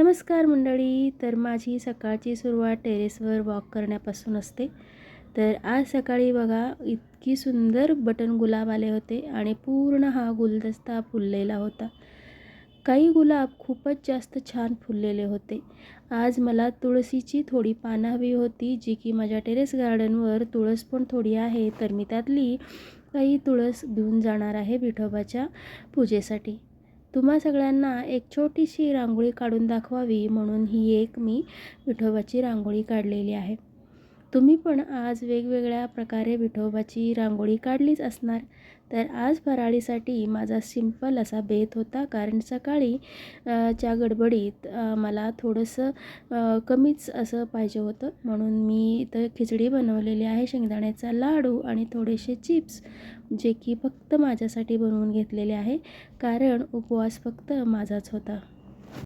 नमस्कार मंडळी. तर माझी सकाळची सुरुवात टेरेसवर वॉक करण्यापासून असते. तर आज सकाळी बघा इतकी सुंदर बटन गुलाब आले होते आणि पूर्ण हा गुलदस्ता फुललेला होता. काही गुलाब खूपच जास्त छान फुललेले होते. आज मला तुळशीची थोडी पानं हवी होती, जी की माझ्या टेरेस गार्डनवर तुळस पण थोडी आहे. तर मी त्यातली काही तुळस घेऊन जाणार आहे विठोबाच्या पूजेसाठी. तुम्हा सगळ्यांना एक छोटीशी रांगोळी काढून दाखवावी म्हणून ही एक मी विठोबाची रांगोळी काढलेली आहे. तुम्ही पण आज वेगवेगळ्या प्रकारे विठोबाची रांगोळी काढलीच असणार. तर आज फराळीसाठी माझा सिंपल असा बेत होता, कारण सकाळी च्या गडबडीत मला थोडंसं कमीच असं पाहिजे होतं, म्हणून मी इथं खिचडी बनवलेली आहे, शेंगदाण्याचा लाडू आणि थोडेसे चिप्स, जे की फक्त माझ्यासाठी बनवून घेतलेले आहे, कारण उपवास फक्त माझाच होता.